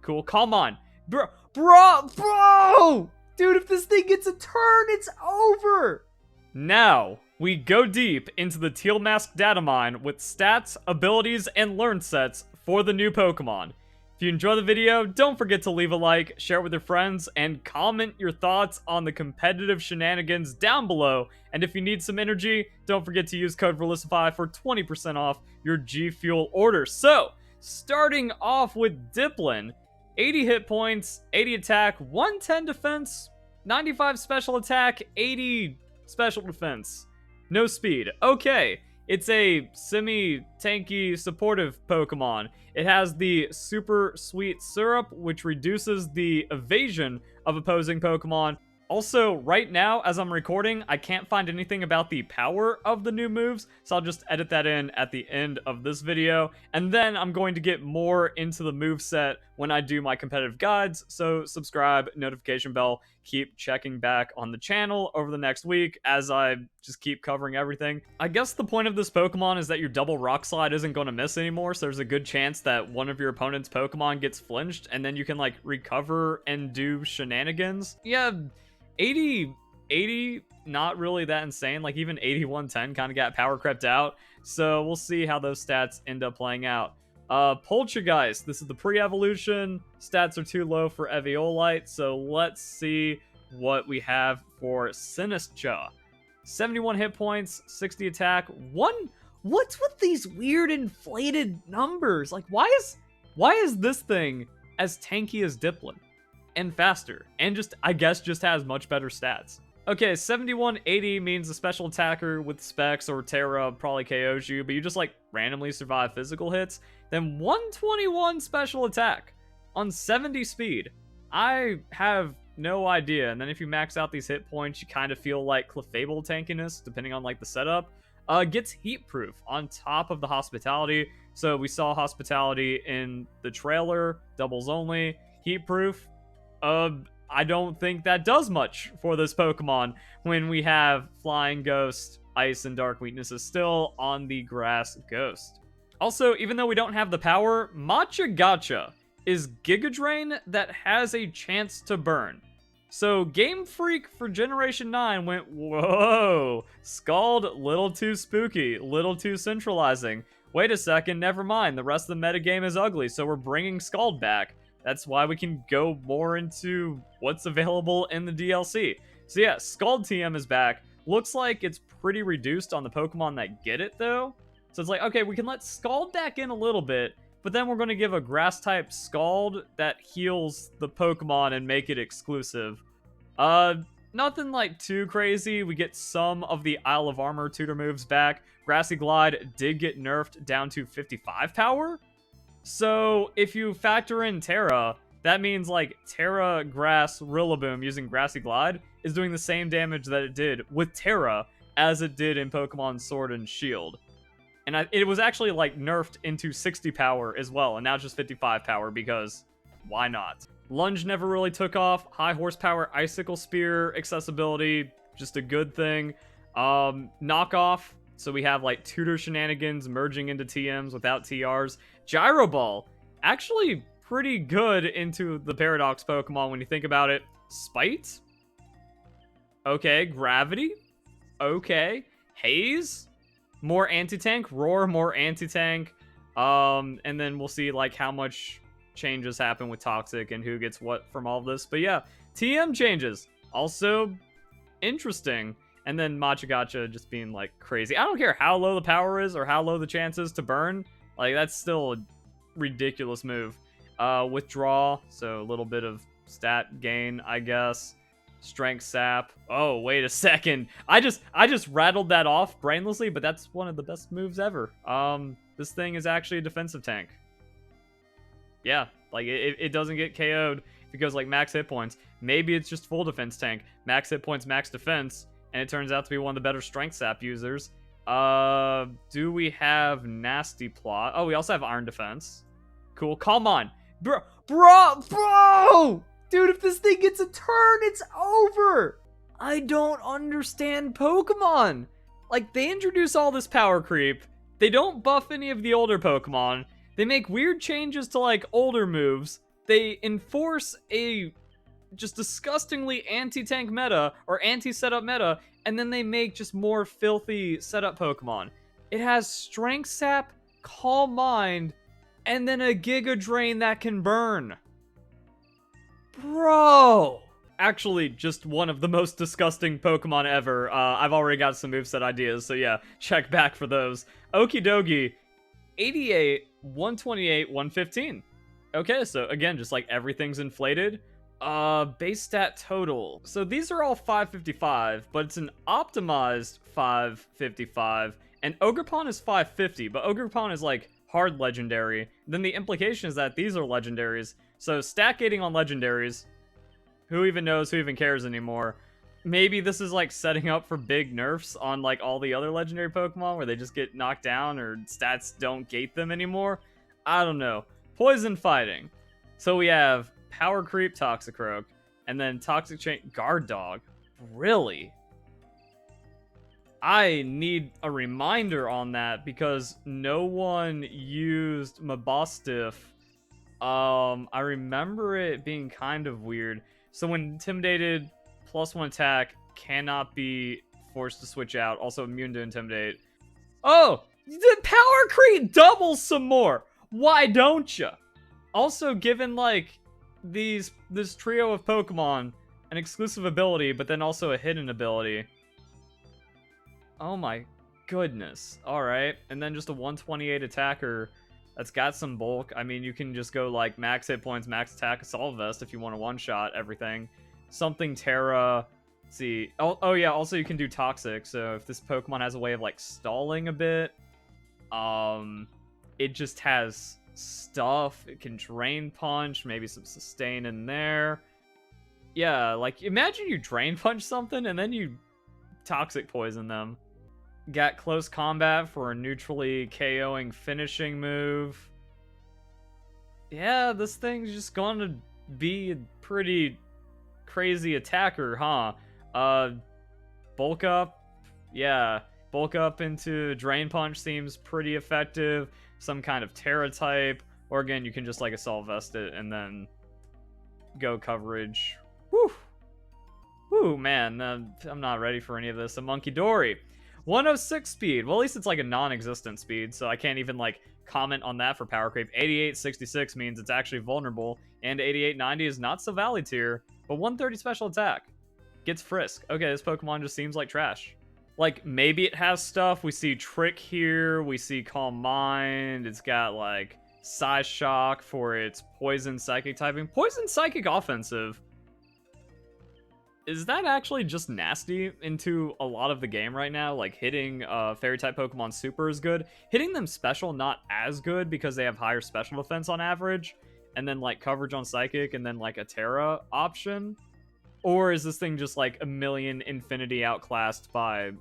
Cool. Come on. Bro! Dude, if this thing gets a turn, it's over! Now, we go deep into the Teal Mask DATAMINE with stats, abilities, and learn sets for the new Pokemon. If you enjoy the video, don't forget to leave a like, share it with your friends, and comment your thoughts on the competitive shenanigans down below. And if you need some energy, don't forget to use code RELISTIFY for 20% off your G Fuel order. So, starting off with Dipplin, 80 hit points, 80 attack, 110 defense, 95 special attack, 80 special defense. No speed. Okay, it's a semi-tanky supportive Pokemon. It has the Super Sweet Syrup, which reduces the evasion of opposing Pokemon. Also, right now, as I'm recording, I can't find anything about the power of the new moves, so I'll just edit that in at the end of this video. And then I'm going to get more into the moveset when I do my competitive guides, so subscribe, notification bell, keep checking back on the channel over the next week as I just keep covering everything. I guess the point of this Pokemon is that your double Rock Slide isn't going to miss anymore, so there's a good chance that one of your opponent's Pokemon gets flinched, and then you can, like, recover and do shenanigans. Yeah, 80, not really that insane. Like, even 8110 kind of got power crept out. So we'll see how those stats end up playing out. Poltchageist, this is the pre-evolution. Stats are too low for Eviolite, so let's see what we have for Sinistcha. 71 hit points, 60 attack. What's with these weird inflated numbers? Like, why is this thing as tanky as Dipplin? And faster, and just, I guess, just has much better stats. Okay, 7180 means a special attacker with Specs or Terra probably KOs you, but you just, like, randomly survive physical hits. Then 121 special attack on 70 speed. I have no idea. And then if you max out these hit points, you kind of feel like Clefable tankiness, depending on, like, the setup. Gets heat proof on top of the hospitality. So we saw hospitality in the trailer, doubles only, heat proof. I don't think that does much for this Pokemon when we have Flying Ghost, Ice, and Dark weaknesses still on the Grass Ghost. Also, even though we don't have the power, Matcha Gotcha is Giga Drain that has a chance to burn. So Game Freak for Generation 9 went, whoa, Scald, little too spooky, little too centralizing. Wait a second, never mind, the rest of the metagame is ugly, so we're bringing Scald back. That's why we can go more into what's available in the DLC. So yeah, Scald TM is back. Looks like it's pretty reduced on the Pokemon that get it, though. So it's like, okay, we can let Scald back in a little bit, but then we're going to give a Grass-type Scald that heals the Pokemon and make it exclusive. Nothing, like, too crazy. We get some of the Isle of Armor tutor moves back. Grassy Glide did get nerfed down to 55 power. So, if you factor in Terra, that means, like, Terra, Grass, Rillaboom using Grassy Glide is doing the same damage that it did with Terra as it did in Pokemon Sword and Shield. And it was actually, like, nerfed into 60 power as well, and now just 55 power because why not? Lunge never really took off. High horsepower Icicle Spear accessibility, just a good thing. Knockoff. So we have, like, tutor shenanigans merging into TMs without TRs. Gyro Ball, actually pretty good into the Paradox Pokemon when you think about it. Spite? Okay. Gravity? Okay. Haze? More anti-tank. Roar, more anti-tank. And then we'll see, like, how much changes happen with Toxic and who gets what from all of this. But yeah, TM changes. Also interesting. And then Matcha Gotcha just being, like, crazy. I don't care how low the power is or how low the chance is to burn. Like, that's still a ridiculous move. Withdraw, so a little bit of stat gain, I guess. Strength Sap. Oh, wait a second. I just rattled that off brainlessly, but that's one of the best moves ever. This thing is actually a defensive tank. Yeah, like, it doesn't get KO'd if it goes, like, max hit points. Maybe it's just full defense tank. Max hit points, max defense. And it turns out to be one of the better Strength Sap users. Do we have Nasty Plot? Oh, we also have Iron Defense. Cool. Come on. Bro! Dude, if this thing gets a turn, it's over! I don't understand Pokemon. Like, they introduce all this power creep. They don't buff any of the older Pokemon. They make weird changes to, like, older moves. they enforce a just disgustingly anti-tank meta or anti-setup meta, and then they make just more filthy setup Pokemon. It has Strength Sap, Calm Mind, and then a Giga Drain that can burn. Bro! Actually, just one of the most disgusting Pokemon ever. I've already got some moveset ideas, so yeah, check back for those. Okidogi, 88, 128, 115. Okay, so again, just like everything's inflated. Base stat total. So these are all 555, but it's an optimized 555, and Ogerpon is 550, but Ogerpon is like hard legendary. Then the implication is that these are legendaries. So stat gating on legendaries. Who even knows? Who even cares anymore? Maybe this is like setting up for big nerfs on like all the other legendary Pokemon where they just get knocked down or stats don't gate them anymore. I don't know. Poison fighting. So we have Power Creep Toxicroak, and then Toxic Chain Guard Dog. Really? I need a reminder on that because no one used Mabostiff. I remember it being kind of weird. So when intimidated, +1 attack, cannot be forced to switch out. Also immune to intimidate. Oh, the Power Creep doubles some more. Why don't you? Also, given like this trio of Pokemon, an exclusive ability, but then also a hidden ability. Oh my goodness. Alright, and then just a 128 attacker that's got some bulk. I mean, you can just go like max hit points, max attack, Assault Vest if you want to one-shot everything. Something Terra. Let's see. Oh yeah, also you can do Toxic, so if this Pokemon has a way of like stalling a bit, it just has stuff. It can Drain Punch, maybe some Sustain in there. Yeah, like imagine you Drain Punch something and then you Toxic Poison them. Got Close Combat for a neutrally KOing finishing move. Yeah, this thing's just gonna be a pretty crazy attacker, huh? Bulk up. Yeah, bulk up into Drain Punch seems pretty effective. Some kind of Terra type. Or again, you can just like Assault Vest it and then go coverage. Whew. Whew, man. I'm not ready for any of this. A Monkidori. 106 speed. Well, at least it's like a non-existent speed, so I can't even like comment on that for Power Creep. 8866 means it's actually vulnerable, and 8890 is not so valley tier, but 130 special attack. Gets Frisk. Okay, this Pokemon just seems like trash. Like, maybe it has stuff. We see Trick here, we see Calm Mind, it's got like Psy Shock for its Poison Psychic typing. Poison Psychic offensive. Is that actually just nasty into a lot of the game right now? Like, hitting Fairy-type Pokemon super is good. Hitting them special, not as good because they have higher special defense on average. And then, like, coverage on Psychic and then, like, a Terra option? Or is this thing just, like, a million infinity outclassed by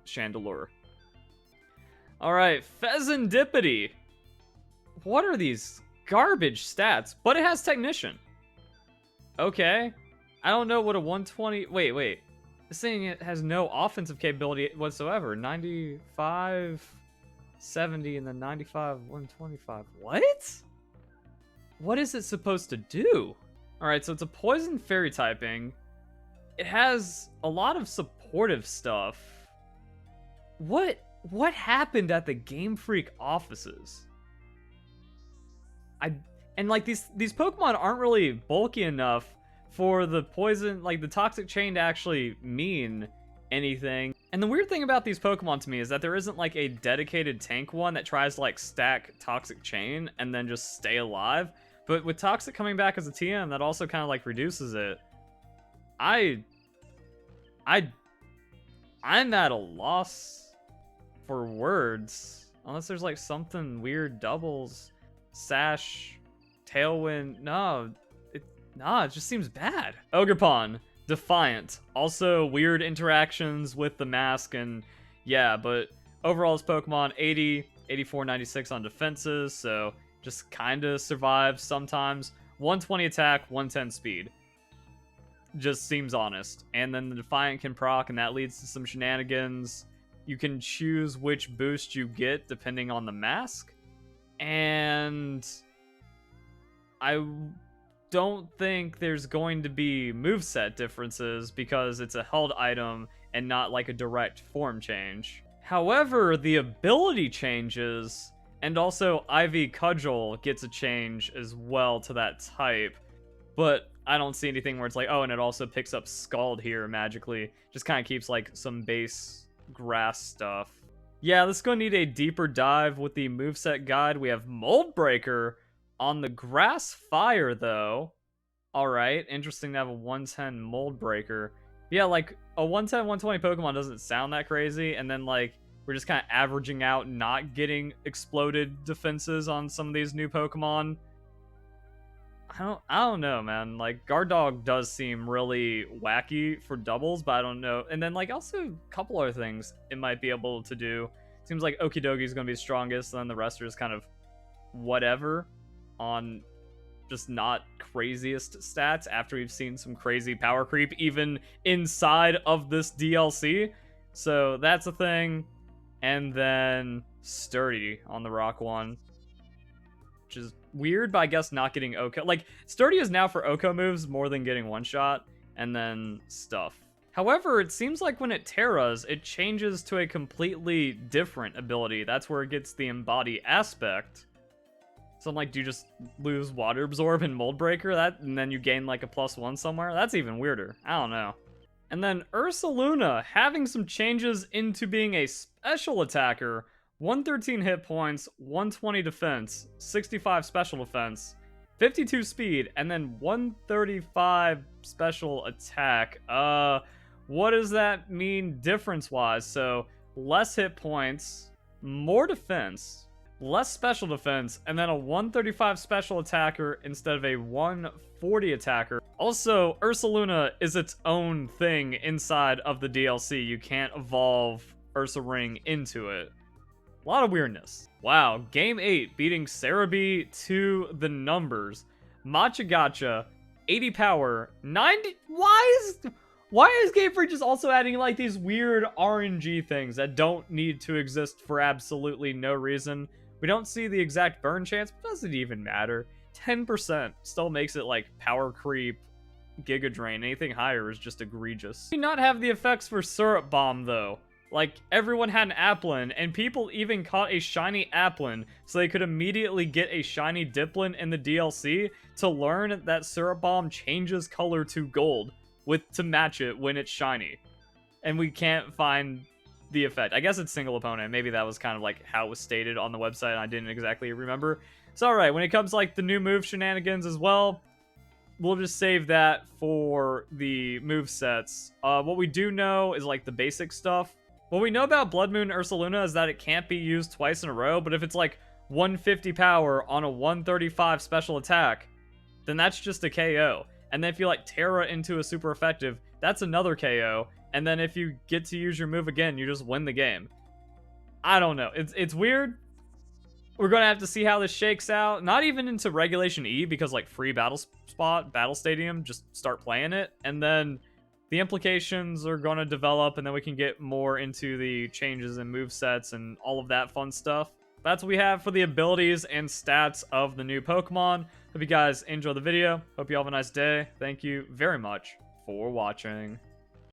Chandelure? Alright, Fezandipiti. What are these garbage stats? But it has Technician. Okay. I don't know what a 120... Wait. This thing has no offensive capability whatsoever. 95, 70, and then 95, 125. What? What is it supposed to do? Alright, so it's a poison fairy typing. It has a lot of supportive stuff. What happened at the Game Freak offices? And like these Pokemon aren't really bulky enough for the poison, like the Toxic Chain to actually mean anything. And the weird thing about these Pokemon to me is that there isn't like a dedicated tank one that tries to like stack Toxic Chain and then just stay alive. But with Toxic coming back as a TM, that also kind of like reduces it. I'm at a loss for words. Unless there's like something weird, doubles, Sash, Tailwind, no, it just seems bad. Ogerpon, Defiant. Also weird interactions with the mask and yeah, but overall this Pokemon 80, 84, 96 on defenses, so just kinda survives sometimes. 120 attack, 110 speed. Just seems honest. And then the Defiant can proc and that leads to some shenanigans. You can choose which boost you get depending on the mask. And I don't think there's going to be moveset differences because it's a held item and not like a direct form change. However, the ability changes, and also Ivy Cudgel gets a change as well to that type, but I don't see anything where it's like, oh, and it also picks up Scald here magically. Just kind of keeps like some base grass stuff. Yeah, this is going to need a deeper dive with the moveset guide. We have Mold Breaker on the Grass Fire, though. Alright, interesting to have a 110 Mold Breaker. Yeah, like, a 110, 120 Pokemon doesn't sound that crazy, and then, like, we're just kind of averaging out not getting exploded defenses on some of these new Pokemon. I don't know, man. Like, Guard Dog does seem really wacky for doubles, but I don't know. And then, like, also a couple other things it might be able to do. Seems like Okidogi is going to be strongest, and then the rest are just kind of whatever on just not craziest stats after we've seen some crazy power creep even inside of this DLC. So that's a thing. And then Sturdy on the Rock one, which is weird, but I guess not getting Oko. Like, Sturdy is now for Oko moves more than getting one shot, and then stuff. However, it seems like when it Terras, it changes to a completely different ability. That's where it gets the Embody aspect. So I'm like, do you just lose Water Absorb and Mold Breaker, and then you gain like a +1 somewhere? That's even weirder. I don't know. And then Ursaluna having some changes into being a special attacker. 113 hit points, 120 defense, 65 special defense, 52 speed, and then 135 special attack. What does that mean difference-wise? So, less hit points, more defense, less special defense, and then a 135 special attacker instead of a 140 attacker. Also, Ursaluna is its own thing inside of the DLC. You can't evolve Ursaring into it. A lot of weirdness. Wow, Game 8 beating Cerebi to the numbers. Machagacha, 80 power, 90... Why is Game Freak just also adding like these weird RNG things that don't need to exist for absolutely no reason? We don't see the exact burn chance, but doesn't even matter. 10% still makes it like power creep, Giga Drain. Anything higher is just egregious. We do not have the effects for Syrup Bomb though. Like, everyone had an Applin, and people even caught a shiny Applin, so they could immediately get a shiny Dipplin in the DLC to learn that Syrup Bomb changes color to gold to match it when it's shiny. And we can't find the effect. I guess it's single opponent. Maybe that was kind of like how it was stated on the website, and I didn't exactly remember. So, alright, when it comes to like the new move shenanigans as well, we'll just save that for the move sets. What we do know is like the basic stuff. What we know about Blood Moon Ursaluna is that it can't be used twice in a row, but if it's like 150 power on a 135 special attack, then that's just a KO. And then if you like Terra into a super effective, that's another KO. And then if you get to use your move again, you just win the game. I don't know. It's weird. We're going to have to see how this shakes out. Not even into Regulation E, because like free battle spot, battle stadium, just start playing it. And then the implications are going to develop, and then we can get more into the changes in movesets and all of that fun stuff. That's what we have for the abilities and stats of the new Pokemon. Hope you guys enjoy the video. Hope you all have a nice day. Thank you very much for watching.